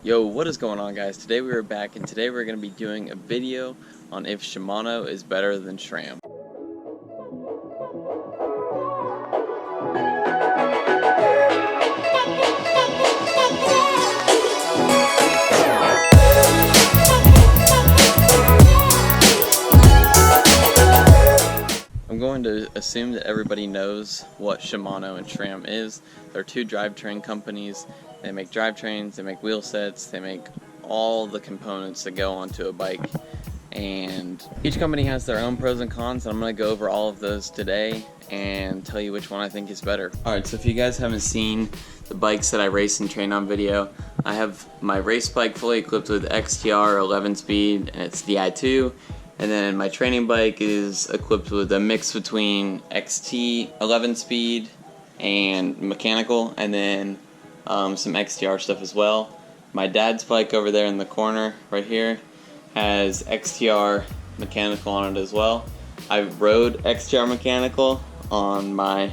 Yo, what is going on, guys? Today we are back, and today we're going to be doing a video on if Shimano is better than Sram. I'm going to assume that everybody knows what Shimano and Sram is. They're two drivetrain companies. They make drivetrains, they make wheel sets, they make all the components that go onto a bike. And each company has their own pros and cons, and I'm going to go over all of those today and tell you which one I think is better. Alright, so if you guys haven't seen the bikes that I race and train on video, I have my race bike fully equipped with XTR 11 speed, and it's DI2. And then my training bike is equipped with a mix between XT 11 speed and mechanical, and then some XTR stuff as well. My dad's bike over there in the corner right here has XTR mechanical on it as well. I rode XTR mechanical on my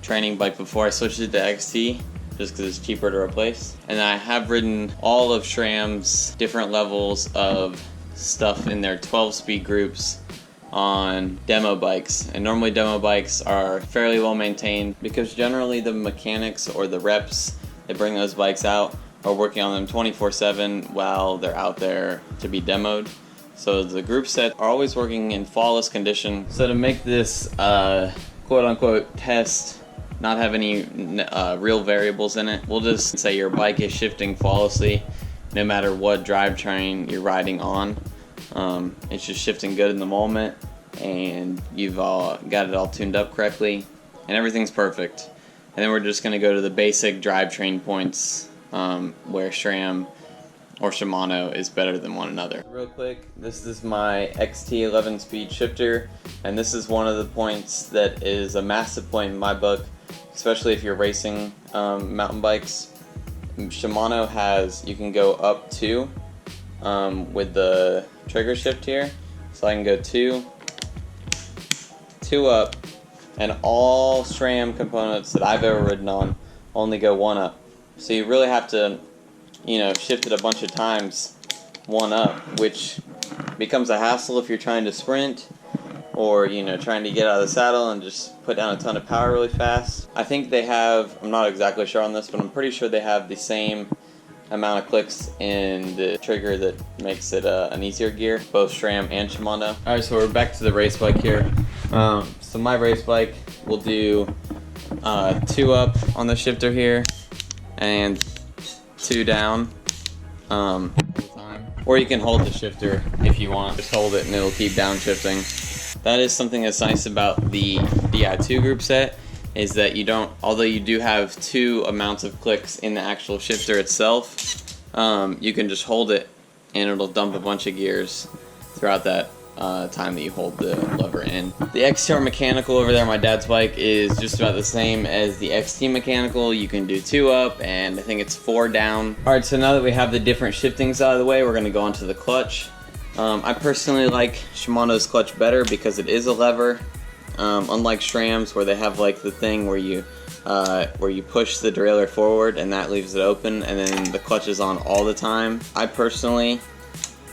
training bike before I switched it to XT just because it's cheaper to replace. And I have ridden all of Shram's different levels of stuff in their 12-speed groups on demo bikes, and normally demo bikes are fairly well maintained because generally the mechanics or the reps that bring those bikes out are working on them 24/7 while they're out there to be demoed. So the group set are always working in flawless condition. So to make this quote-unquote test not have any real variables in it, we'll just say your bike is shifting flawlessly no matter what drivetrain you're riding on. It's just shifting good in the moment, and you've all got it all tuned up correctly, and everything's perfect. And then we're just going to go to the basic drivetrain points where Sram or Shimano is better than one another. Real quick, this is my XT 11 speed shifter, and this is one of the points that is a massive point in my book, especially if you're racing mountain bikes. Shimano has, you can go up 2 with the trigger shift here, so I can go 2 up, and all SRAM components that I've ever ridden on only go 1 up. So you really have to, shift it a bunch of times 1 up, which becomes a hassle if you're trying to sprint or trying to get out of the saddle and just put down a ton of power really fast. I think they have, I'm not exactly sure on this, but I'm pretty sure they have the same amount of clicks in the trigger that makes it an easier gear, both SRAM and Shimano. Alright, so we're back to the race bike here. So my race bike will do 2 up on the shifter here and 2 down. Or you can hold the shifter if you want. Just hold it and it'll keep downshifting. That is something that's nice about the DI2 group set, is that you don't, although you do have 2 amounts of clicks in the actual shifter itself, you can just hold it and it'll dump a bunch of gears throughout that time that you hold the lever in. The XTR mechanical over there on my dad's bike is just about the same as the XT mechanical. You can do 2 up and I think it's 4 down. Alright, so now that we have the different shiftings out of the way, we're going to go on to the clutch. I personally like Shimano's clutch better because it is a lever. Unlike SRAM's, where they have like the thing where you push the derailleur forward and that leaves it open, and then the clutch is on all the time. I personally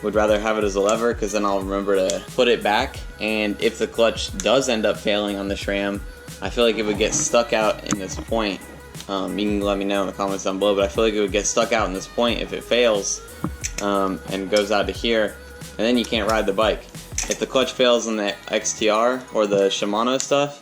would rather have it as a lever because then I'll remember to put it back, and if the clutch does end up failing on the SRAM, I feel like it would get stuck out in this point. You can let me know in the comments down below, but I feel like it would get stuck out in this point if it fails and goes out to here, and then you can't ride the bike. If the clutch fails in the XTR or the Shimano stuff,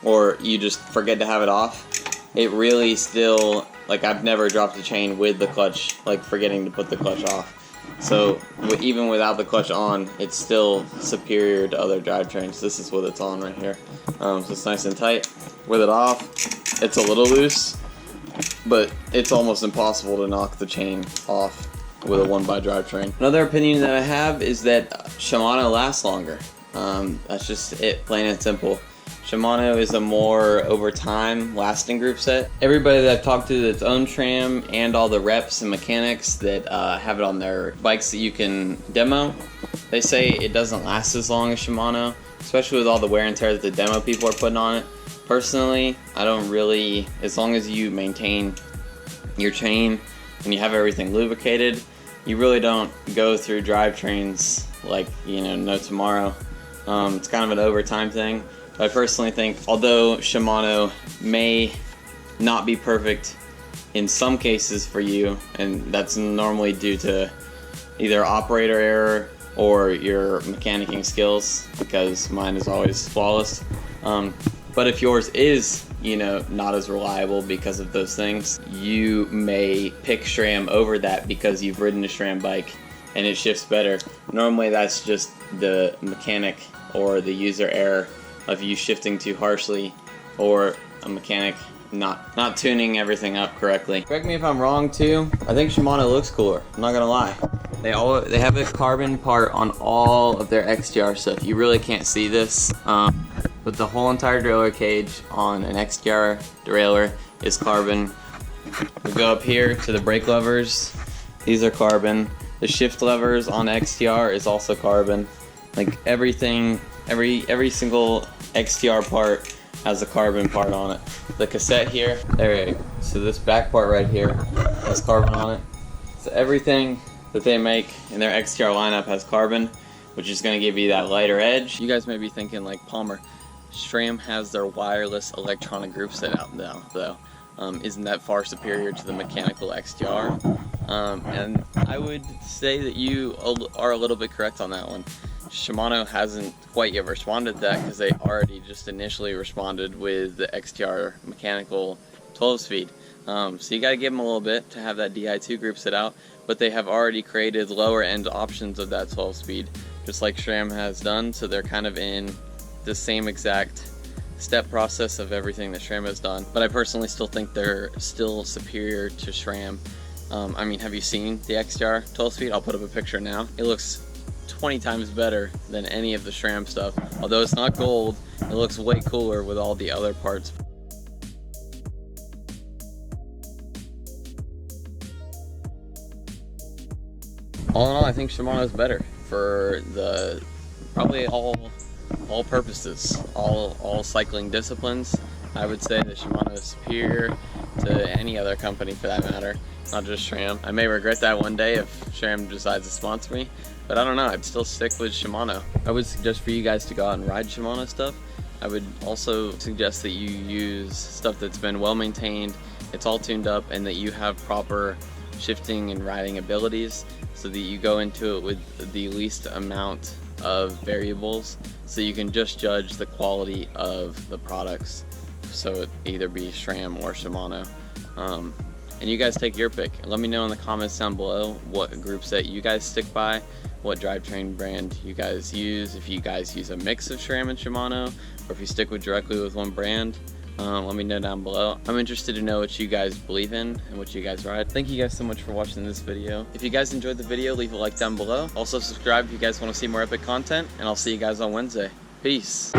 or you just forget to have it off, it really still, like, I've never dropped a chain with the clutch, like forgetting to put the clutch off. So even without the clutch on, it's still superior to other drivetrains. This is what it's on right here. So it's nice and tight. With it off, it's a little loose, but it's almost impossible to knock the chain off with a 1x drivetrain. Another opinion that I have is that Shimano lasts longer. That's just it, plain and simple. Shimano is a more over time lasting group set. Everybody that I've talked to that's owned SRAM and all the reps and mechanics that have it on their bikes that you can demo, they say it doesn't last as long as Shimano, especially with all the wear and tear that the demo people are putting on it. Personally, I don't really, as long as you maintain your chain and you have everything lubricated, you really don't go through drivetrains like, no tomorrow. It's kind of an overtime thing. But I personally think, although Shimano may not be perfect in some cases for you, and that's normally due to either operator error or your mechanicking skills, because mine is always flawless. But if yours is, not as reliable because of those things, you may pick SRAM over that because you've ridden a SRAM bike and it shifts better. Normally that's just the mechanic or the user error of you shifting too harshly, or a mechanic not tuning everything up correctly. Correct me if I'm wrong too, I think Shimano looks cooler, I'm not gonna lie. They have a carbon part on all of their XTR stuff. You really can't see this, but the whole entire derailleur cage on an XTR derailleur is carbon. We go up here to the brake levers, these are carbon. The shift levers on XTR is also carbon. Like everything, every single XTR part has a carbon part on it. The cassette here, so this back part right here has carbon on it. So everything that they make in their XTR lineup has carbon, which is going to give you that lighter edge. You guys may be thinking like, Palmer, SRAM has their wireless electronic group set out now, though. Isn't that far superior to the mechanical XTR? And I would say that you are a little bit correct on that one. Shimano hasn't quite yet responded to that because they already just initially responded with the XTR mechanical 12-speed. So you got to give them a little bit to have that Di2 group set out, but they have already created lower end options of that 12-speed, just like SRAM has done, so they're kind of in the same exact step process of everything that SRAM has done. But I personally still think they're still superior to SRAM. I mean, have you seen the XTR 12-speed? I'll put up a picture now. It looks 20 times better than any of the SRAM stuff. Although it's not gold, it looks way cooler with all the other parts. All in all, I think Shimano is better for the probably all purposes, all cycling disciplines. I would say that Shimano is superior to any other company for that matter, not just SRAM. I may regret that one day if SRAM decides to sponsor me, but I don't know, I'd still stick with Shimano. I would suggest for you guys to go out and ride Shimano stuff. I would also suggest that you use stuff that's been well maintained, it's all tuned up, and that you have proper shifting and riding abilities so that you go into it with the least amount of variables, so you can just judge the quality of the products, so it either be SRAM or Shimano. And you guys take your pick. Let me know in the comments down below what group set you guys stick by, what drivetrain brand you guys use, if you guys use a mix of SRAM and Shimano, or if you stick directly with one brand. Let me know down below. I'm interested to know what you guys believe in and what you guys ride. Thank you guys so much for watching this video. If you guys enjoyed the video, leave a like down below. Also subscribe if you guys want to see more epic content, and I'll see you guys on Wednesday. Peace.